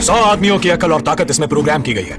100 आदमियों की अकल और ताकत इसमें प्रोग्राम की गई है।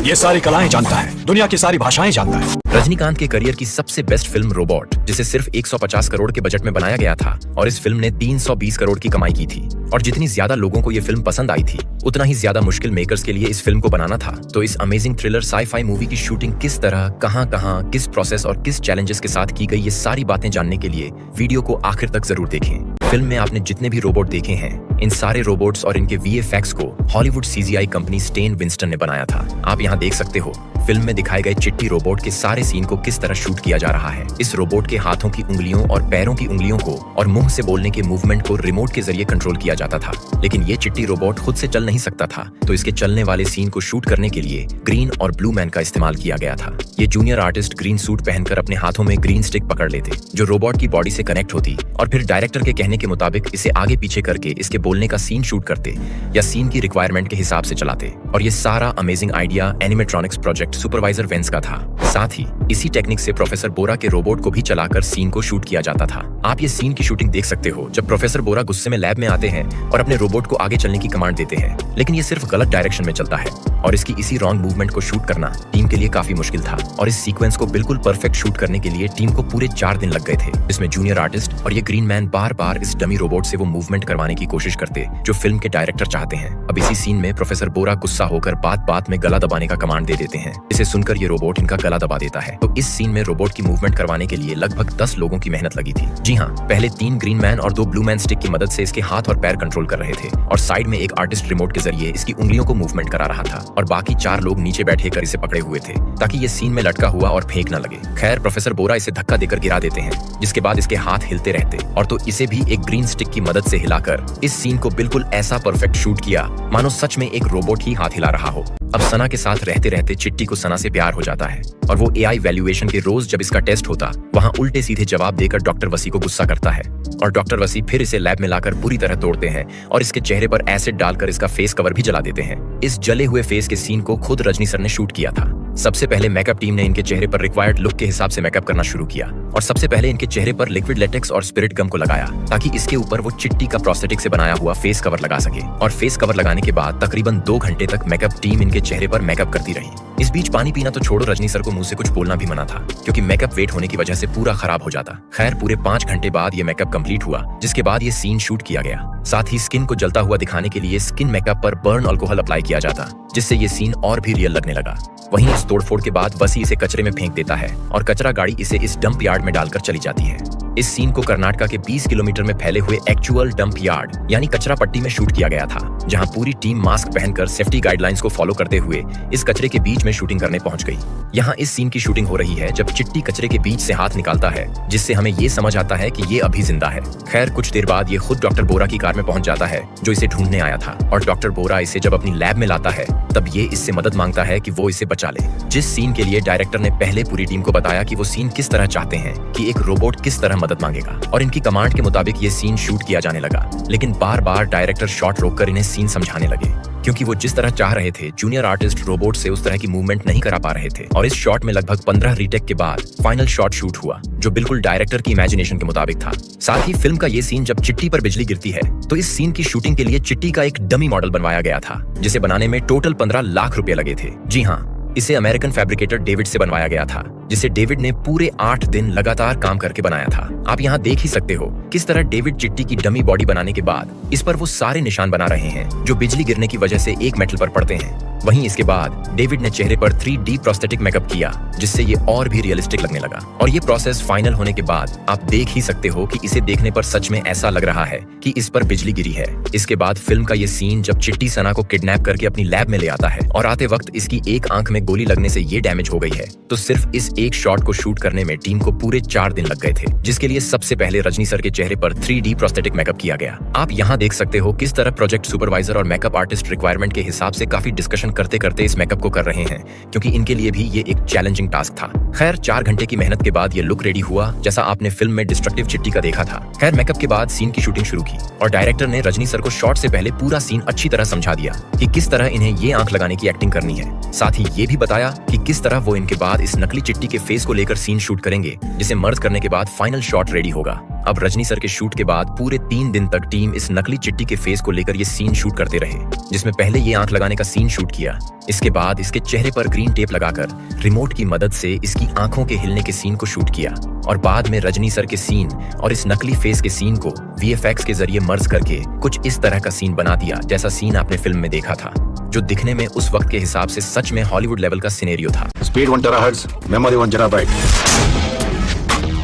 ये सारी कलाएं जानता है, दुनिया की सारी भाषाएं जानता है। रजनीकांत के करियर की सबसे बेस्ट फिल्म रोबोट, जिसे सिर्फ 150 करोड़ के बजट में बनाया गया था और इस फिल्म ने 320 करोड़ की कमाई की थी। और जितनी ज्यादा लोगों को ये फिल्म पसंद आई थी, उतना ही ज्यादा मुश्किल मेकर्स के लिए इस फिल्म को बनाना था। तो इस अमेजिंग थ्रिलर साई-फाई मूवी की शूटिंग किस तरह, कहां, किस प्रोसेस और किस चैलेंजेस के साथ की गई, ये सारी बातें जानने के लिए वीडियो को आखिर तक जरूर देखें। फिल्म में आपने जितने भी रोबोट देखे हैं, इन सारे रोबोट्स और इनके VFX को Hollywood CGI company Stan Winston ने बनाया था। आप यहाँ देख सकते हो फिल्म में दिखाए गए चिट्टी रोबोट के सारे सीन को किस तरह शूट किया जा रहा है। इस रोबोट के हाथों की उंगलियों और पैरों की उंगलियों को और मुंह से बोलने के मूवमेंट को रिमोट के जरिए कंट्रोल किया जाता था। लेकिन ये चिट्टी रोबोट खुद से चल नहीं सकता था, तो इसके चलने वाले सीन को शूट करने के लिए ग्रीन और ब्लू मैन का इस्तेमाल किया गया था। ये जूनियर आर्टिस्ट ग्रीन सूट पहनकर अपने हाथों में ग्रीन स्टिक पकड़ लेते, जो रोबोट की बॉडी से कनेक्ट होती, और फिर डायरेक्टर के कहने के मुताबिक इसे आगे पीछे करके इसके बोलने का सीन शूट करते या सीन की रिक्वायरमेंट के हिसाब से चलाते। और ये सारा amazing idea animatronics project supervisor Vance का था। साथ ही इसी टेक्निक से प्रोफेसर बोरा के रोबोट को भी चलाकर सीन को शूट किया जाता था। आप ये सीन की शूटिंग देख सकते हो जब प्रोफेसर बोरा गुस्से में लैब में आते हैं और अपने रोबोट को आगे चलने की कमांड देते हैं, लेकिन ये सिर्फ गलत डायरेक्शन में चलता है और इसकी इसी रॉन्ग मूवमेंट को शूट करना टीम के लिए काफी मुश्किल था। और इस सीक्वेंस को बिल्कुल परफेक्ट शूट करने के लिए टीम को पूरे 4 दिन लग गए थे, जिसमें जूनियर आर्टिस्ट और ये ग्रीन मैन बार बार इस डमी रोबोट से वो मूवमेंट करवाने की कोशिश करते जो फिल्म के डायरेक्टर चाहते हैं। अब इसी सीन में प्रोफेसर बोरा गुस्सा होकर बात बात में गला दबाने का कमांड दे देते हैं। इसे सुनकर ये रोबोट इनका गला दबा देता है। तो इस सीन में रोबोट की मूवमेंट करवाने के लिए लगभग 10 लोगों की मेहनत लगी थी। जी हाँ, पहले 3 ग्रीन मैन और 2 ब्लू मैन स्टिक की मदद से इसके हाथ और पैर कंट्रोल कर रहे थे, और साइड में एक आर्टिस्ट रिमोट के जरिए इसकी उंगलियों को मूवमेंट करा रहा था, और बाकी 4 लोग नीचे बैठे कर इसे पकड़े हुए थे ताकि ये सीन में लटका हुआ और फेंक न लगे। खैर, प्रोफेसर बोरा इसे धक्का देकर गिरा देते हैं, जिसके बाद इसके हाथ हिलते रहते, और तो इसे भी एक ग्रीन स्टिक की मदद से हिलाकर इस सीन को बिल्कुल ऐसा परफेक्ट शूट किया मानो सच में एक रोबोट ही हाथ हिला रहा हो। अब सना के साथ रहते रहते चिट्टी को सना से प्यार हो जाता है, और वो AI वैल्यूएशन के रोज जब इसका टेस्ट होता, वहाँ उल्टे सीधे जवाब देकर डॉक्टर वसी को गुस्सा करता है, और डॉक्टर वसी फिर इसे लैब में लाकर बुरी तरह तोड़ते हैं और इसके चेहरे पर एसिड डालकर इसका फेस कवर भी जला देते हैं। इस जले हुए फेस के सीन को खुद रजनी सर ने शूट किया था। सबसे पहले मेकअप टीम ने इनके चेहरे पर रिक्वायर्ड लुक के हिसाब से मेकअप करना शुरू किया, और सबसे पहले इनके चेहरे पर लिक्विड लेटेक्स और स्पिरिट गम को लगाया ताकि इसके ऊपर वो चिट्टी का प्रोस्थेटिक से बनाया हुआ फेस कवर लगा सके। और फेस कवर लगाने के बाद तकरीबन 2 घंटे तक मेकअप टीम इनके चेहरे पर मेकअप करती रही। इस बीच पानी पीना तो छोड़ो, रजनी सर को मुंह से कुछ बोलना भी मना था, क्योंकि मेकअप वेट होने की वजह से पूरा खराब हो जाता। खैर, पूरे 5 घंटे बाद ये मेकअप कंप्लीट हुआ, जिसके बाद ये सीन शूट किया गया। साथ ही स्किन को जलता हुआ दिखाने के लिए स्किन मेकअप पर बर्न अल्कोहल अप्लाई किया जाता, जिससे ये सीन और भी रियल लगने लगा। वहीं इस तोड़फोड़ के बाद वसी इसे कचरे में फेंक देता है और कचरा गाड़ी इसे इस डंप यार्ड में डालकर चली जाती है। इस सीन को कर्नाटका के 20 किलोमीटर में फैले हुए एक्चुअल डंप यार्ड यानी कचरा पट्टी में शूट किया गया था, जहां पूरी टीम मास्क पहनकर सेफ्टी गाइडलाइंस को फॉलो करते हुए इस कचरे के बीच में शूटिंग करने पहुंच गई। यहाँ इस सीन की शूटिंग हो रही है जब चिट्टी कचरे के बीच से हाथ निकालता है, जिससे हमें ये समझ आता है कि ये अभी जिंदा है। खैर, कुछ देर बाद ये खुद डॉक्टर बोरा की कार में पहुंच जाता है, जो इसे ढूंढने आया था, और डॉक्टर बोरा इसे जब अपनी लैब में लाता है तब ये इससे मदद मांगता है कि वो इसे बचा ले। जिस सीन के लिए डायरेक्टर ने पहले पूरी टीम को बताया कि वो सीन किस तरह चाहते हैं कि एक रोबोट किस तरह मदद मांगेगा, और इनकी कमांड के मुताबिक ये सीन शूट किया जाने लगा। लेकिन बार बार डायरेक्टर शॉट रोककर इन्हें सीन समझाने लगे, क्योंकि वो जिस तरह चाह रहे थे जूनियर आर्टिस्ट रोबोट से उस तरह की मूवमेंट नहीं करा पा रहे थे। और इस शॉट में लगभग 15 रीटेक के बाद फाइनल शॉट शूट हुआ, जो बिल्कुल डायरेक्टर की इमेजिनेशन के मुताबिक था। साथ ही फिल्म का ये सीन जब चिट्टी पर बिजली गिरती है, तो इस सीन की शूटिंग के लिए चिट्टी का एक डमी मॉडल बनवाया गया था, जिसे बनाने में टोटल 15 लाख रुपए लगे थे। जी हाँ, इसे अमेरिकन फैब्रिकेटर डेविड से बनवाया गया था, जिसे डेविड ने पूरे 8 दिन लगातार काम करके बनाया था। आप यहाँ देख ही सकते हो किस तरह डेविड चिट्टी की डमी बॉडी बनाने के बाद इस पर वो सारे निशान बना रहे हैं जो बिजली गिरने की वजह से एक मेटल पर पड़ते हैं। वहीं इसके बाद डेविड ने चेहरे पर 3D प्रोस्थेटिक मेकअप किया, जिससे ये और भी रियलिस्टिक लगने लगा। और ये प्रोसेस फाइनल होने के बाद आप देख ही सकते हो कि इसे देखने पर सच में ऐसा लग रहा है कि इस पर बिजली गिरी है। इसके बाद फिल्म का ये सीन जब चिट्टी सना को किडनैप करके अपनी लैब में ले आता है, और आते वक्त इसकी एक आंख में गोली लगने से ये डैमेज हो गई है, तो सिर्फ इस एक शॉट को शूट करने में टीम को पूरे 4 दिन लग गए थे, जिसके लिए सबसे पहले रजनी सर के चेहरे पर 3D प्रोस्थेटिक मेकअप किया गया। आप यहाँ देख सकते हो किस तरह प्रोजेक्ट सुपरवाइजर और मेकअप आर्टिस्ट रिक्वायरमेंट के हिसाब से काफी डिस्कशन करते करते इस मेकअप को कर रहे हैं, क्योंकि इनके लिए भी ये एक चैलेंजिंग टास्क था। खैर, 4 घंटे की मेहनत के बाद ये लुक रेडी हुआ, जैसा आपने फिल्म में डिस्ट्रक्टिव चिट्टी का देखा था। खैर, मेकअप के बाद सीन की शूटिंग शुरू की, और डायरेक्टर ने रजनी सर को शॉट से पहले पूरा सीन अच्छी तरह समझा दिया कि किस तरह इन्हें ये आंख लगाने की एक्टिंग करनी है। साथ ही ये भी बताया कि किस तरह वो इनके बाद इस नकली चिट्टी के फेस को लेकर सीन शूट करेंगे, जिसे मर्ज करने के बाद फाइनल शॉट रेडी होगा। अब रजनी सर के शूट के बाद पूरे 3 दिन तक टीम इस नकली चिट्टी के फेस को लेकर ये सीन शूट करते रहे, जिसमें पहले ये आंख लगाने का सीन शूट किया, इसके बाद इसके चेहरे पर ग्रीन टेप लगाकर रिमोट की मदद से इसकी आंखों के हिलने के सीन को शूट किया और बाद में रजनी सर के सीन और इस नकली फेस के सीन को VFX के जरिए मर्ज करके कुछ इस तरह का सीन बना दिया जैसा सीन आपने फिल्म में देखा था, जो दिखने में उस वक्त के हिसाब से सच में हॉलीवुड लेवल का सिनेरियो था। Speed 1 terahertz, memory 1 terabyte.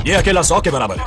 ये अकेला 100 के बराबर है।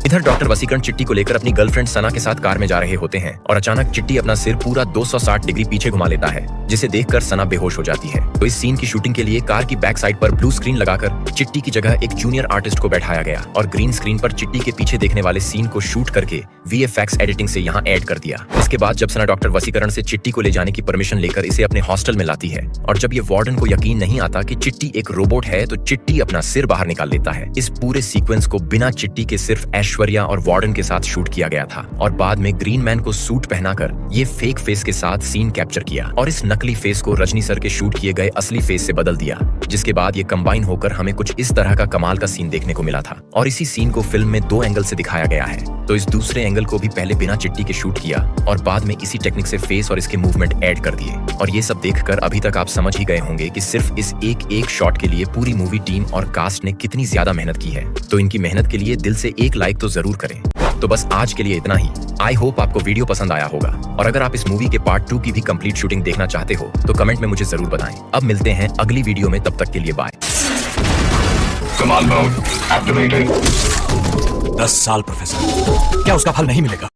इधर डॉक्टर वसीकरण चिट्टी को लेकर अपनी गर्लफ्रेंड सना के साथ कार में जा रहे होते हैं और अचानक चिट्टी अपना सिर पूरा 260 डिग्री पीछे घुमा लेता है, जिसे देखकर सना बेहोश हो जाती है। तो इस सीन की शूटिंग के लिए कार की बैक साइड पर ब्लू स्क्रीन लगाकर चिट्टी की जगह एक जूनियर आर्टिस्ट को बैठाया गया और ग्रीन स्क्रीन पर चिट्टी के पीछे देखने वाले सीन को शूट करके VFX एडिटिंग से यहाँ ऐड कर दिया। इसके बाद जब सना डॉक्टर वसीकरण से चिट्टी को ले जाने की परमिशन लेकर इसे अपने हॉस्टल में लाती है और जब ये वार्डन को यकीन नहीं आता कि चिट्टी एक रोबोट है तो चिट्टी अपना सिर बाहर निकाल लेता है। इस पूरे सीक्वेंस को बिना चिट्टी के सिर्फ ऐश्वर्या और वार्डन के साथ शूट किया गया था और बाद में ग्रीन मैन को सूट पहनाकर ये फेक फेस के साथ सीन कैप्चर किया और इस नकली फेस को रजनी सर के शूट किए गए असली फेस से बदल दिया, जिसके बाद ये कंबाइन होकर हमें कुछ इस तरह का कमाल का सीन देखने को मिला था। और इसी सीन को फिल्म में 2 एंगल से दिखाया गया है, तो इस दूसरे एंगल को भी पहले बिना चिट्टी के शूट किया और बाद में इसी टेक्निक से फेस और इसके मूवमेंट ऐड कर दिए। और ये सब देखकर अभी तक आप समझ ही गए होंगे कि सिर्फ इस एक शॉट के लिए पूरी मूवी टीम और कास्ट ने कितनी ज्यादा मेहनत की है। तो इनकी मेहनत के लिए दिल से एक लाइक तो जरूर करें। तो बस आज के लिए इतना ही। आई होप आपको वीडियो पसंद आया होगा और अगर आप इस मूवी के पार्ट 2 की भी कंप्लीट शूटिंग देखना चाहते हो तो कमेंट में मुझे जरूर बताएं। अब मिलते हैं अगली वीडियो में, तब तक के लिए बाय। Command mode activated. 10 साल प्रोफेसर, क्या उसका फल नहीं मिलेगा?